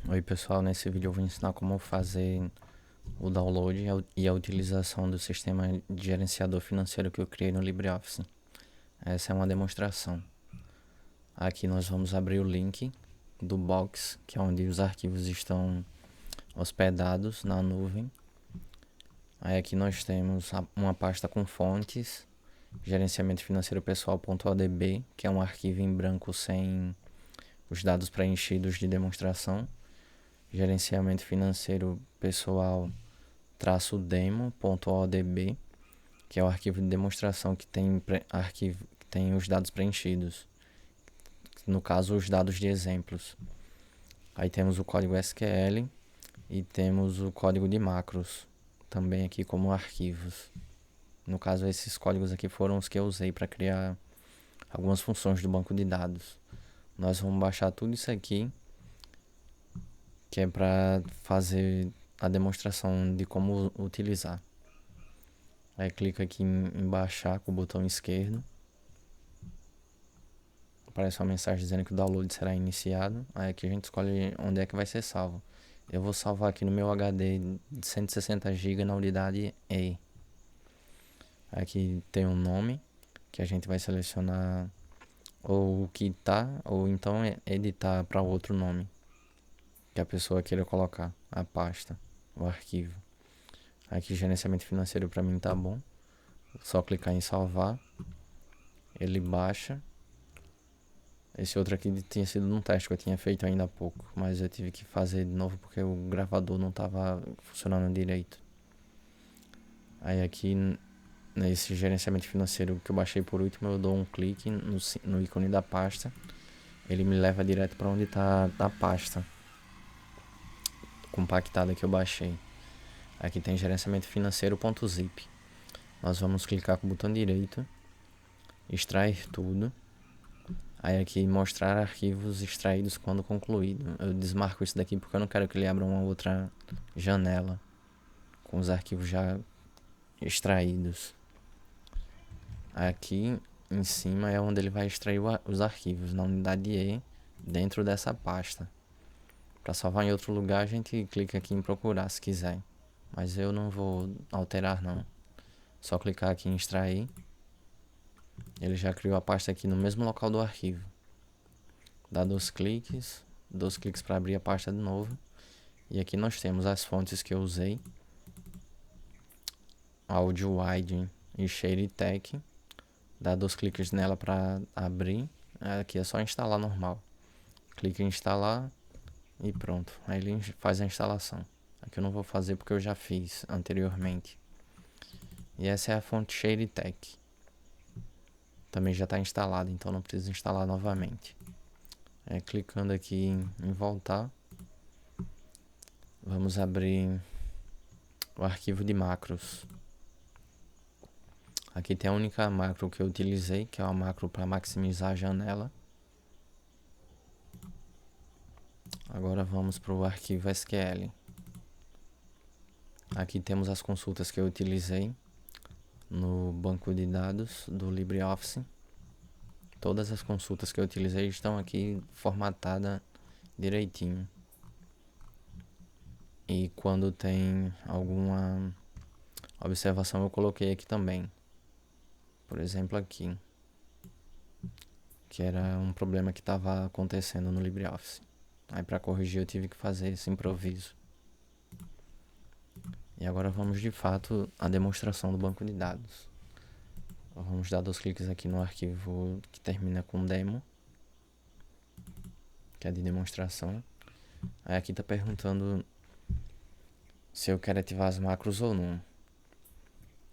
Oi pessoal, nesse vídeo eu vou ensinar como fazer o download e a utilização do sistema de gerenciador financeiro que eu criei no LibreOffice. Essa é uma demonstração. Aqui nós vamos abrir o link do Box, que é onde os arquivos estão hospedados na nuvem. Aí aqui nós temos uma pasta com fontes, gerenciamento financeiro pessoal.odb, que é um arquivo em branco sem os dados preenchidos de demonstração. Gerenciamento financeiro pessoal -demo.odb, que é o arquivo de demonstração que tem os dados preenchidos, no caso os dados de exemplos. Aí temos o código SQL e temos o código de macros também aqui como arquivos. No caso, esses códigos aqui foram os que eu usei para criar algumas funções do banco de dados. Nós vamos baixar tudo isso aqui, que é para fazer a demonstração de como utilizar. Aí clica aqui em baixar com o botão esquerdo. Aparece uma mensagem dizendo que o download será iniciado. Aí aqui a gente escolhe onde é que vai ser salvo. Eu vou salvar aqui no meu HD de 160 GB na unidade E. Aqui tem um nome que a gente vai selecionar ou o que tá, ou então editar para outro nome que a pessoa queira colocar, a pasta, o arquivo. Aqui gerenciamento financeiro para mim tá bom. Só clicar em salvar. Ele baixa. Esse outro aqui tinha sido um teste que eu tinha feito ainda há pouco, mas eu tive que fazer de novo porque o gravador não estava funcionando direito. Aí aqui nesse gerenciamento financeiro que eu baixei por último, eu dou um clique no ícone da pasta. Ele me leva direto para onde está a pasta compactada que eu baixei. Aqui tem gerenciamento financeiro.zip. Nós vamos clicar com o botão direito, extrair tudo. Aí aqui mostrar arquivos extraídos quando concluído. Eu desmarco isso daqui porque eu não quero que ele abra uma outra janela com os arquivos já extraídos. Aqui em cima é onde ele vai extrair os arquivos, na unidade E, dentro dessa pasta. Para salvar em outro lugar a gente clica aqui em procurar se quiser, mas eu não vou alterar não. Só clicar aqui em extrair. Ele já criou a pasta aqui no mesmo local do arquivo. Dá dois cliques para abrir a pasta de novo. E aqui nós temos as fontes que eu usei: Audio Wide e ShareTech. Dá dois cliques nela para abrir. Aqui é só instalar normal. Clique em instalar e pronto. Aí ele faz a instalação. Aqui eu não vou fazer porque eu já fiz anteriormente. E essa é a fonte ShareTech. Também já está instalada, então não precisa instalar novamente. Clicando aqui em voltar, vamos abrir o arquivo de macros. Aqui tem a única macro que eu utilizei, que é uma macro para maximizar a janela. Agora vamos para o arquivo SQL. Aqui temos as consultas que eu utilizei no banco de dados do LibreOffice. Todas as consultas que eu utilizei estão aqui formatadas direitinho. E quando tem alguma observação eu coloquei aqui também. Por exemplo aqui, que era um problema que estava acontecendo no LibreOffice. Aí para corrigir eu tive que fazer esse improviso. E agora vamos de fato à demonstração do banco de dados. Vamos dar dois cliques aqui no arquivo que termina com demo, que é de demonstração. Aí aqui está perguntando se eu quero ativar as macros ou não.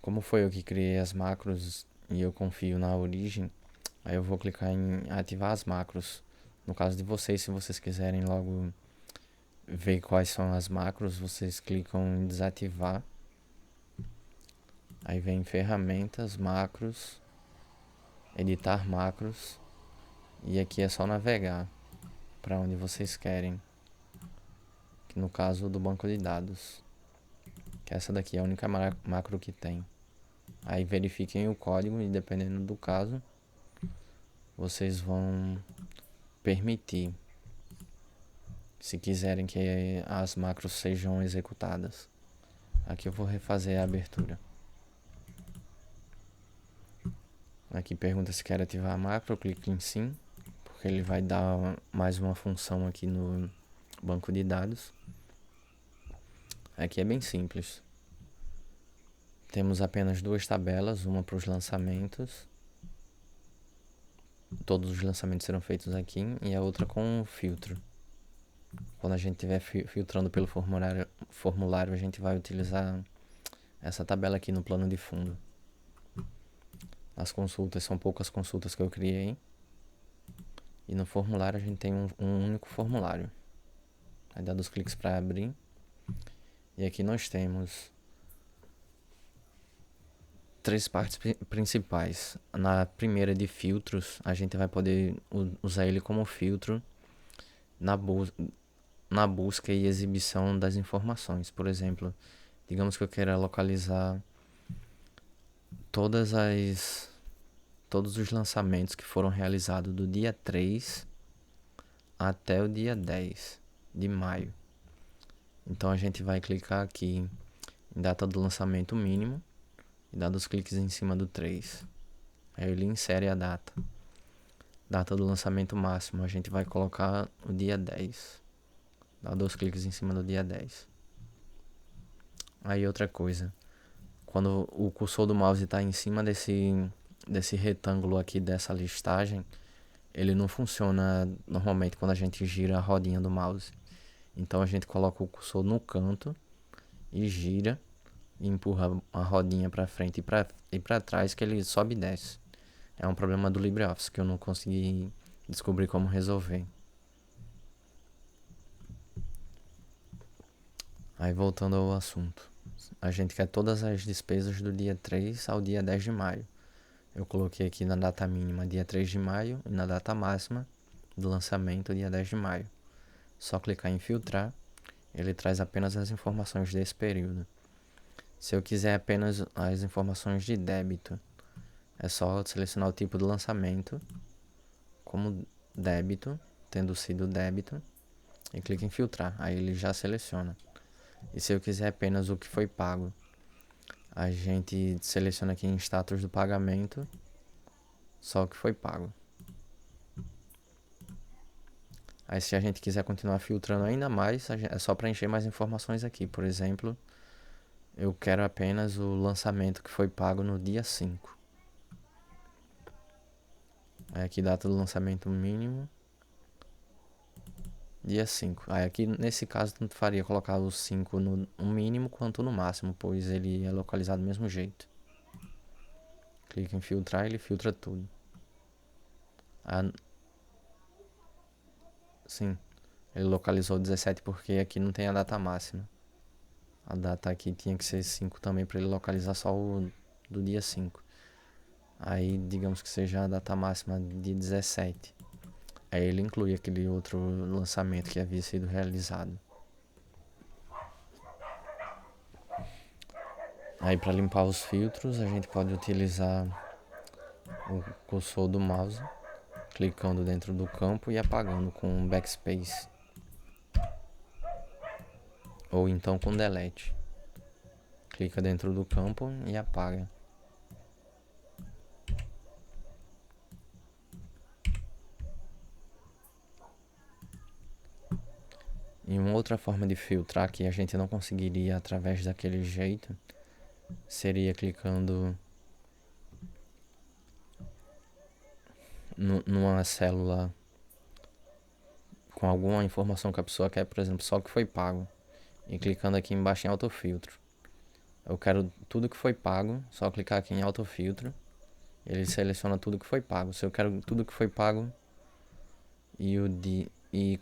Como foi eu que criei as macros e eu confio na origem, aí eu vou clicar em ativar as macros. No caso de vocês, se vocês quiserem logo ver quais são as macros, vocês clicam em desativar. Aí vem ferramentas, macros, editar macros. E aqui é só navegar para onde vocês querem. Que no caso do banco de dados, que essa daqui é a única macro que tem. Aí verifiquem o código e dependendo do caso, vocês vão permitir se quiserem que as macros sejam executadas. Aqui eu vou refazer a abertura. Aqui pergunta se quer ativar a macro, eu clico em sim, porque ele vai dar mais uma função aqui no banco de dados. Aqui é bem simples. Temos apenas duas tabelas, uma para os lançamentos. Todos os lançamentos serão feitos aqui, e a outra com filtro. Quando a gente estiver filtrando pelo formulário, a gente vai utilizar essa tabela aqui no plano de fundo. As consultas são poucas consultas que eu criei. E no formulário a gente tem um único formulário. Vai dar 2 cliques para abrir. E aqui nós temos 3 partes principais. Na primeira de filtros, a gente vai poder usar ele como filtro na busca e exibição das informações. Por exemplo, digamos que eu queira localizar todos os lançamentos que foram realizados do dia 3 até o dia 10 de maio. Então a gente vai clicar aqui em data do lançamento mínimo e dar 2 cliques em cima do 3. Aí ele insere a data. Data do lançamento máximo, a gente vai colocar o dia 10. Dá 2 cliques em cima do dia 10. Aí outra coisa, quando o cursor do mouse está em cima desse retângulo aqui dessa listagem, ele não funciona normalmente quando a gente gira a rodinha do mouse. Então a gente coloca o cursor no canto e gira e empurra a rodinha para frente e para trás, que ele sobe e desce. É um problema do LibreOffice que eu não consegui descobrir como resolver. Aí voltando ao assunto, a gente quer todas as despesas do dia 3 ao dia 10 de maio. Eu coloquei aqui na data mínima dia 3 de maio e na data máxima do lançamento dia 10 de maio. Só clicar em filtrar, ele traz apenas as informações desse período. Se eu quiser apenas as informações de débito, é só selecionar o tipo do lançamento como débito, tendo sido débito, e clique em filtrar, aí ele já seleciona. E se eu quiser apenas o que foi pago, a gente seleciona aqui em status do pagamento só o que foi pago. Aí se a gente quiser continuar filtrando ainda mais, é só preencher mais informações aqui. Por exemplo, eu quero apenas o lançamento que foi pago no dia 5. Aí aqui data do lançamento mínimo, dia 5. Aí aqui nesse caso tanto faria colocar o 5 no mínimo quanto no máximo, pois ele é localizado do mesmo jeito. Clica em filtrar, ele filtra tudo. Sim, ele localizou 17 porque aqui não tem a data máxima. A data aqui tinha que ser 5 também para ele localizar só o do dia 5. Aí digamos que seja a data máxima de 17. Aí ele inclui aquele outro lançamento que havia sido realizado. Aí para limpar os filtros a gente pode utilizar o cursor do mouse, clicando dentro do campo e apagando com backspace. Ou então com delete. Clica dentro do campo e apaga. E uma outra forma de filtrar que a gente não conseguiria através daquele jeito seria clicando numa célula com alguma informação que a pessoa quer, por exemplo, só o que foi pago, e clicando aqui embaixo em autofiltro. Eu quero tudo que foi pago, só clicar aqui em autofiltro, ele seleciona tudo que foi pago. Se eu quero tudo que foi pago e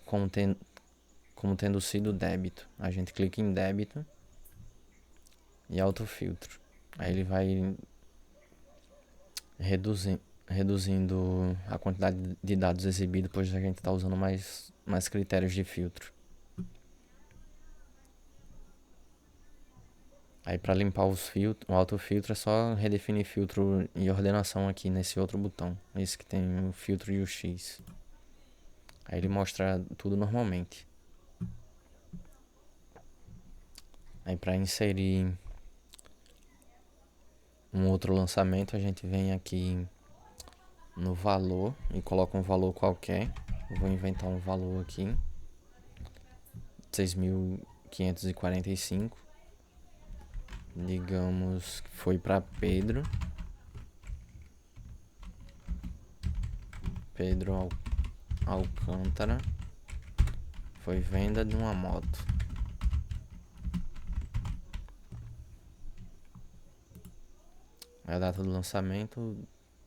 como tendo sido débito, a gente clica em débito e autofiltro. Aí ele vai reduzindo a quantidade de dados exibidos, pois a gente está usando mais critérios de filtro. Aí para limpar o autofiltro é só redefinir filtro e ordenação aqui nesse outro botão, esse que tem o filtro e o X. Aí ele mostra tudo normalmente. Aí para inserir um outro lançamento, a gente vem aqui no valor e coloca um valor qualquer. Eu vou inventar um valor aqui, 6.545. Digamos que foi para Pedro Alcântara. Foi venda de uma moto. A data do lançamento,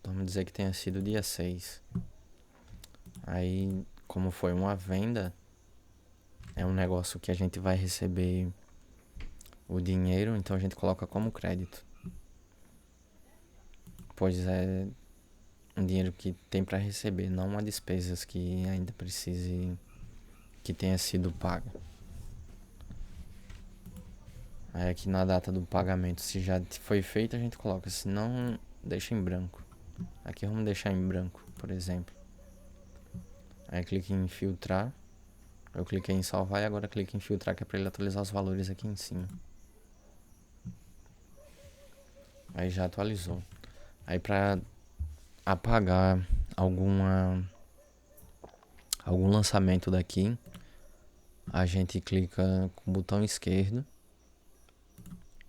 vamos dizer que tenha sido dia 6. Aí, como foi uma venda, é um negócio que a gente vai receber o dinheiro, então a gente coloca como crédito. Pois é um dinheiro que tem para receber, não uma despesas que ainda precise que tenha sido paga. Aí aqui na data do pagamento, se já foi feito, a gente coloca, se não, deixa em branco. Aqui vamos deixar em branco, por exemplo. Aí clique em filtrar. Eu cliquei em salvar e agora clique em filtrar, que é para ele atualizar os valores aqui em cima. Aí já atualizou. Aí para apagar algum lançamento daqui, a gente clica com o botão esquerdo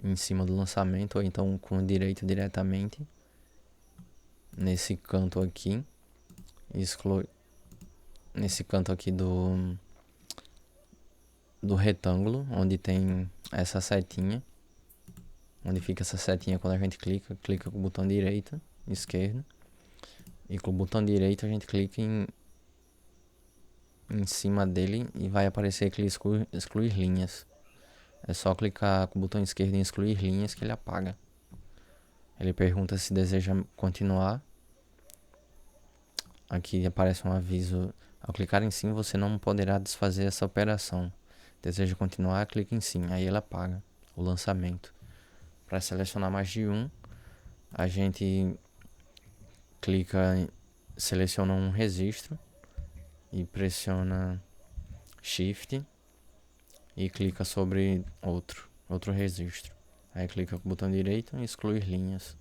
em cima do lançamento, ou então com o direito diretamente nesse canto aqui, exclui nesse canto aqui do retângulo, onde tem essa setinha, onde fica essa setinha. Quando a gente clica com o botão direito, esquerdo, e com o botão direito a gente clica em cima dele e vai aparecer aqui excluir linhas. É só clicar com o botão esquerdo em excluir linhas que ele apaga. Ele pergunta se deseja continuar. Aqui aparece um aviso: ao clicar em sim, você não poderá desfazer essa operação. Deseja continuar? Clique em sim. Aí ele apaga o lançamento. Para selecionar mais de um, a gente seleciona um registro e pressiona Shift e clica sobre outro registro. Aí clica com o botão direito e excluir linhas.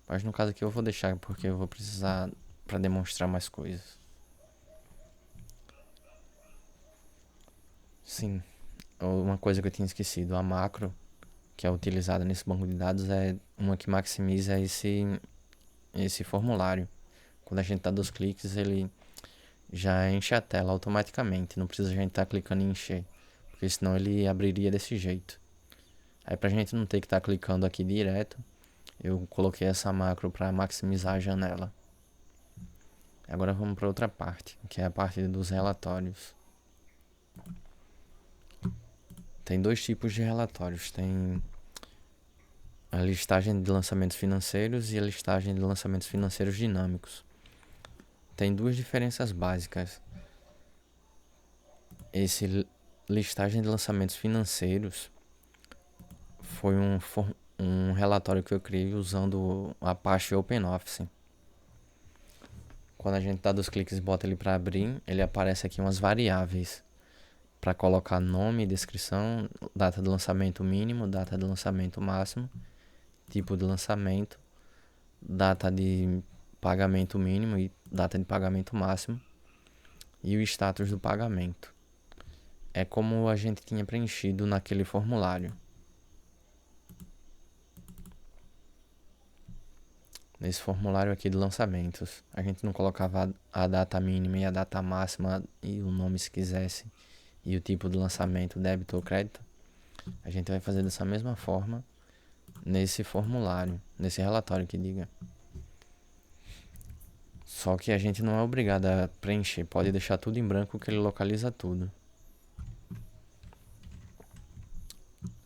Mas no caso aqui eu vou deixar porque eu vou precisar para demonstrar mais coisas. Sim, uma coisa que eu tinha esquecido, a macro que é utilizada nesse banco de dados é uma que maximiza esse formulário. Quando a gente dá 2 cliques, ele já enche a tela automaticamente, não precisa a gente estar clicando em encher, porque senão ele abriria desse jeito. Aí pra gente não ter que estar clicando aqui direto, eu coloquei essa macro para maximizar a janela. Agora vamos para outra parte, que é a parte dos relatórios. Tem 2 tipos de relatórios, tem a listagem de lançamentos financeiros e a listagem de lançamentos financeiros dinâmicos. Tem 2 diferenças básicas. Esse listagem de lançamentos financeiros foi um relatório que eu criei usando a Apache OpenOffice. Quando a gente dá 2 cliques e bota ele para abrir, ele aparece aqui umas variáveis para colocar nome, descrição, data de lançamento mínimo, data de lançamento máximo, tipo de lançamento, data de pagamento mínimo e data de pagamento máximo e o status do pagamento. É como a gente tinha preenchido naquele formulário. Nesse formulário aqui de lançamentos, a gente não colocava a data mínima e a data máxima e o nome se quisesse e o tipo de lançamento, débito ou crédito. A gente vai fazer dessa mesma forma nesse formulário, nesse relatório que diga. Só que a gente não é obrigado a preencher, pode deixar tudo em branco que ele localiza tudo.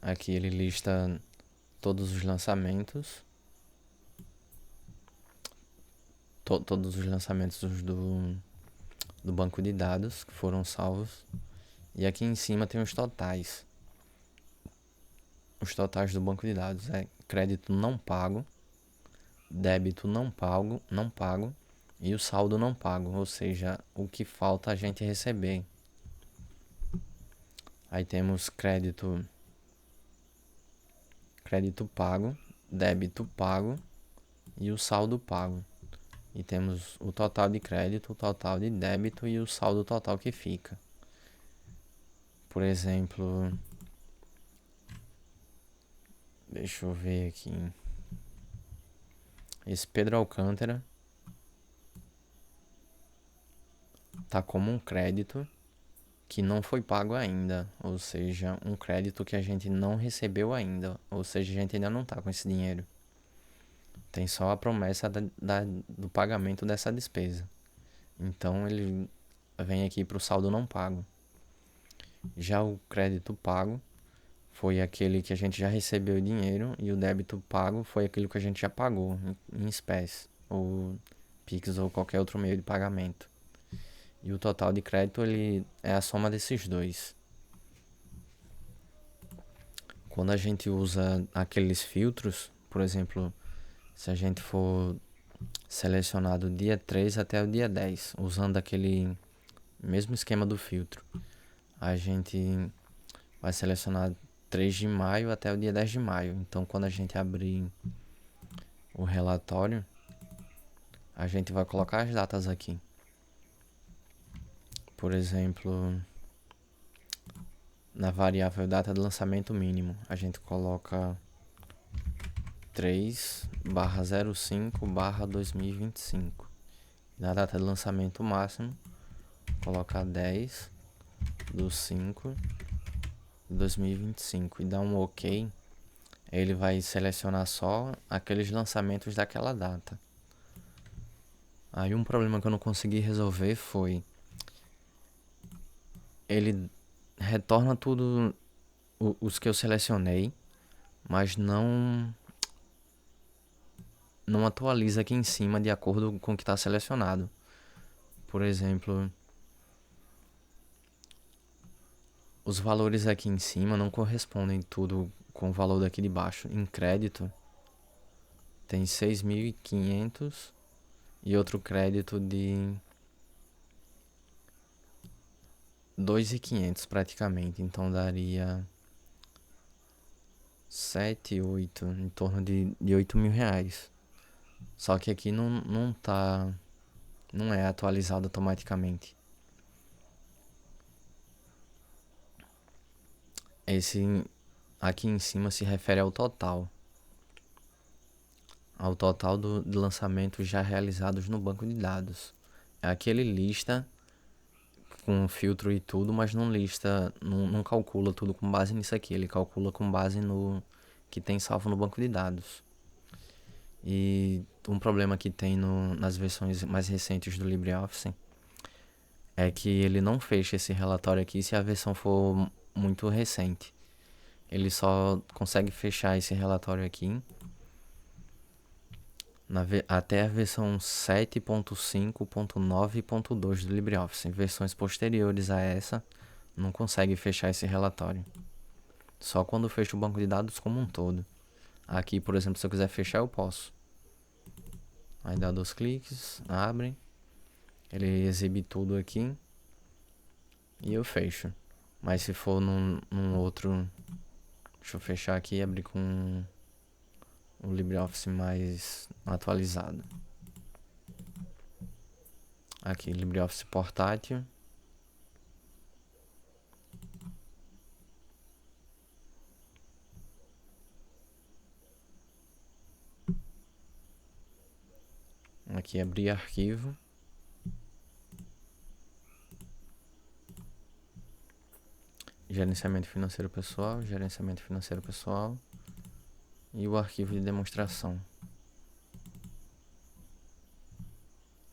Aqui ele lista todos os lançamentos, todos os lançamentos do banco de dados que foram salvos. E aqui em cima tem os totais. Os totais do banco de dados é crédito não pago, débito não pago e o saldo não pago, ou seja, o que falta a gente receber. Aí temos crédito crédito pago, débito pago e o saldo pago. E temos o total de crédito, o total de débito e o saldo total que fica. Por exemplo, deixa eu ver aqui. Esse Pedro Alcântara tá como um crédito que não foi pago ainda, ou seja, um crédito que a gente não recebeu ainda, ou seja, a gente ainda não tá com esse dinheiro. Tem só a promessa do pagamento dessa despesa. Então ele vem aqui para o saldo não pago. Já o crédito pago foi aquele que a gente já recebeu o dinheiro e o débito pago foi aquele que a gente já pagou em espécie, ou Pix ou qualquer outro meio de pagamento. E o total de crédito ele é a soma desses dois. Quando a gente usa aqueles filtros, por exemplo, se a gente for selecionar do dia 3 até o dia 10, usando aquele mesmo esquema do filtro, a gente vai selecionar 3 de maio até o dia 10 de maio. Então, quando a gente abrir o relatório, a gente vai colocar as datas aqui. Por exemplo, na variável data de lançamento mínimo, a gente coloca 3/05/2025. Na data de lançamento máximo, coloca 10/5/2025 e dá um OK. Ele vai selecionar só aqueles lançamentos daquela data. Aí um problema que eu não consegui resolver foi ele retorna tudo os que eu selecionei, mas não atualiza aqui em cima de acordo com o que está selecionado. Por exemplo, os valores aqui em cima não correspondem tudo com o valor daqui de baixo. Em crédito tem 6.500 e outro crédito de 2.500 praticamente, então daria 7, 8, em torno de 8.000 reais. Só que aqui não é atualizado automaticamente. Esse aqui em cima se refere ao total de lançamentos já realizados no banco de dados. Aqui ele lista com filtro e tudo, mas não lista, não calcula tudo com base nisso aqui. Ele calcula com base no que tem salvo no banco de dados. E um problema que tem nas versões mais recentes do LibreOffice é que ele não fecha esse relatório aqui se a versão for muito recente. Ele só consegue fechar esse relatório aqui até a versão 7.5.9.2 do LibreOffice. Em versões posteriores a essa, não consegue fechar esse relatório. Só quando fecha o banco de dados como um todo. Aqui, por exemplo, se eu quiser fechar, eu posso. Aí dá 2 cliques, abre. Ele exibe tudo aqui. E eu fecho. Mas se for num outro... Deixa eu fechar aqui e abrir com o LibreOffice mais atualizado. Aqui, LibreOffice portátil. Aqui, abrir arquivo. Gerenciamento financeiro pessoal e o arquivo de demonstração.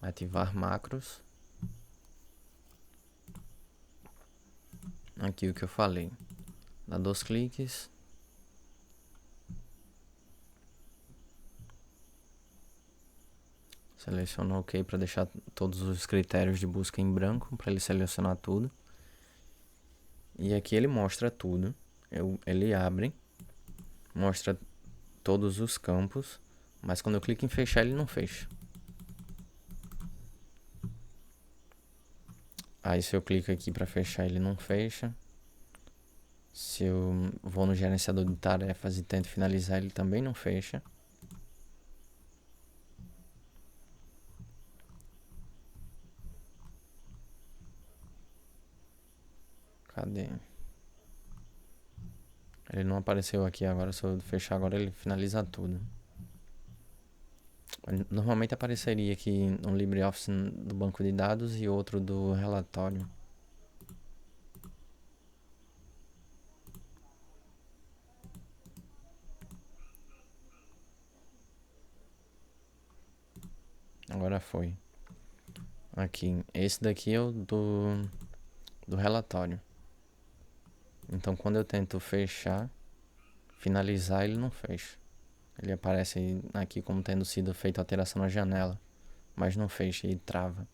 Ativar macros. Aqui o que eu falei. Dá 2 cliques. Seleciona OK para deixar todos os critérios de busca em branco, para ele selecionar tudo. E aqui ele mostra tudo. Ele abre, mostra todos os campos, mas quando eu clico em fechar, ele não fecha. Aí se eu clico aqui para fechar, ele não fecha. Se eu vou no gerenciador de tarefas e tento finalizar, ele também não fecha. Cadê? Ele não apareceu aqui agora, se eu fechar agora ele finaliza tudo. Normalmente apareceria aqui um LibreOffice do banco de dados e outro do relatório. Agora foi. Aqui, esse daqui é o do relatório. Então quando eu tento fechar, finalizar, ele não fecha. Ele aparece aqui como tendo sido feita alteração na janela, mas não fecha e trava.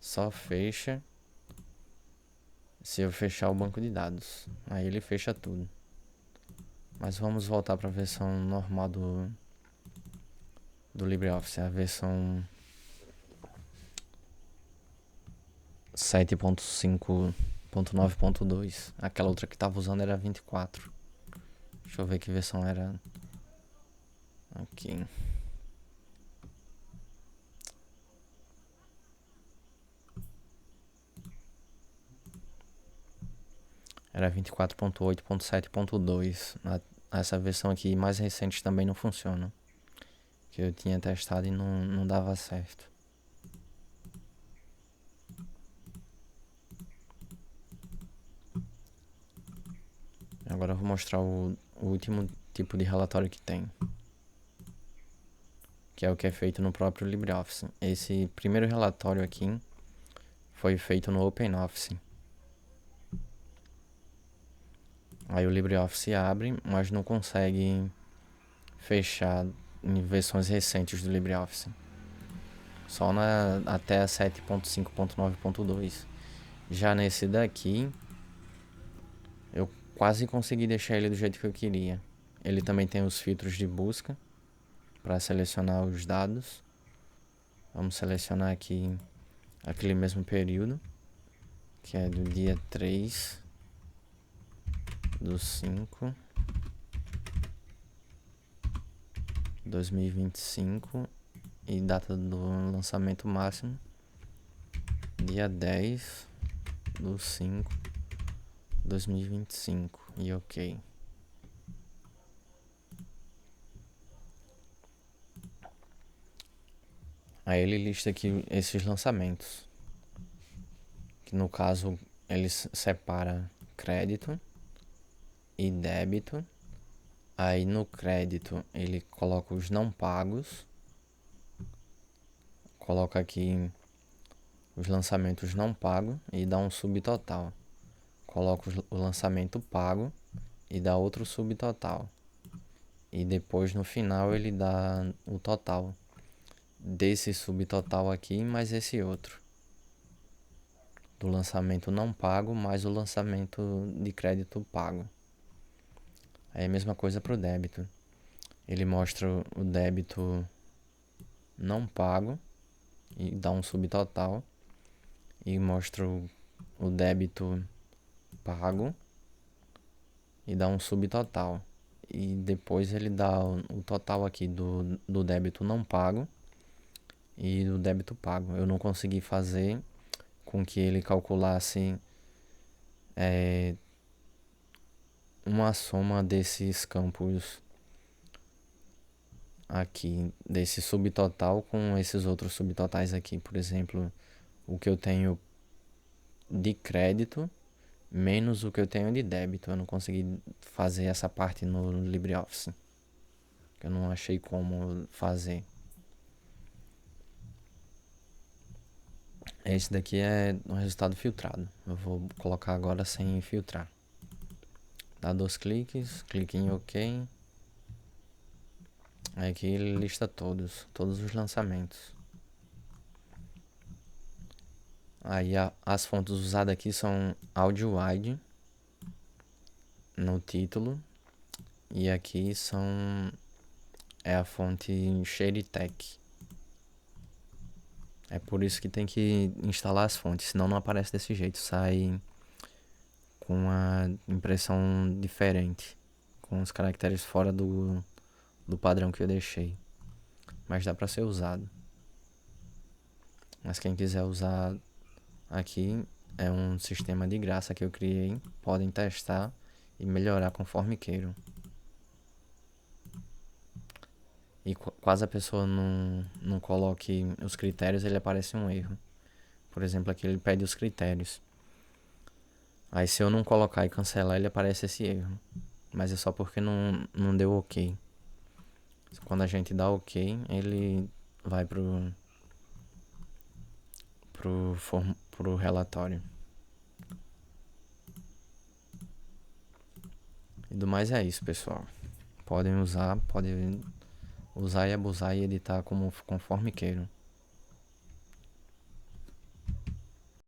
Só fecha se eu fechar o banco de dados. Aí ele fecha tudo. Mas vamos voltar para a versão normal do LibreOffice, a versão 7.5.9.2. Aquela outra que estava usando era 24. Deixa eu ver que versão era. Aqui. Era 24.8.7.2. Essa versão aqui mais recente também não funciona. Que eu tinha testado e não dava certo. Agora eu vou mostrar o último tipo de relatório que tem. Que é o que é feito no próprio LibreOffice. Esse primeiro relatório aqui foi feito no OpenOffice. Aí o LibreOffice abre, mas não consegue fechar em versões recentes do LibreOffice. Só até a 7.5.9.2. Já nesse daqui, eu quase consegui deixar ele do jeito que eu queria. Ele também tem os filtros de busca para selecionar os dados. Vamos selecionar aqui aquele mesmo período, que é do dia 3 do 5 2025 e data do lançamento máximo dia 10 do 5 2025 e ok. Aí ele lista aqui esses lançamentos, que no caso ele separa crédito e débito. Aí no crédito ele coloca os não pagos, coloca aqui os lançamentos não pagos e dá um subtotal. Coloca o lançamento pago e dá outro subtotal. E depois no final ele dá o total desse subtotal aqui mais esse outro. Do lançamento não pago mais o lançamento de crédito pago. Aí a mesma coisa para o débito. Ele mostra o débito não pago e dá um subtotal. E mostra o débito pago e dá um subtotal. E depois ele dá o total aqui do débito não pago e do débito pago. Eu não consegui fazer com que ele calculasse uma soma desses campos aqui, desse subtotal com esses outros subtotais aqui. Por exemplo, o que eu tenho de crédito menos o que eu tenho de débito. Eu não consegui fazer essa parte no LibreOffice. Eu não achei como fazer. Esse daqui é um resultado filtrado. Eu vou colocar agora sem filtrar. Dá 2 cliques, clique em OK. Aqui ele lista todos os lançamentos. Aí as fontes usadas aqui são AudioWide no título. E aqui é a fonte ShareTech. É por isso que tem que instalar as fontes, senão não aparece desse jeito. Sai com uma impressão diferente, com os caracteres fora do padrão que eu deixei. Mas dá pra ser usado. Mas quem quiser usar aqui, é um sistema de graça que eu criei. Podem testar e melhorar conforme queiram. E quase a pessoa não coloque os critérios, ele aparece um erro. Por exemplo, aqui ele pede os critérios. Aí se eu não colocar e cancelar, ele aparece esse erro. Mas é só porque não deu ok. Quando a gente dá ok, ele vai pro relatório. E do mais é isso, pessoal. Podem usar e abusar e editar conforme queiram.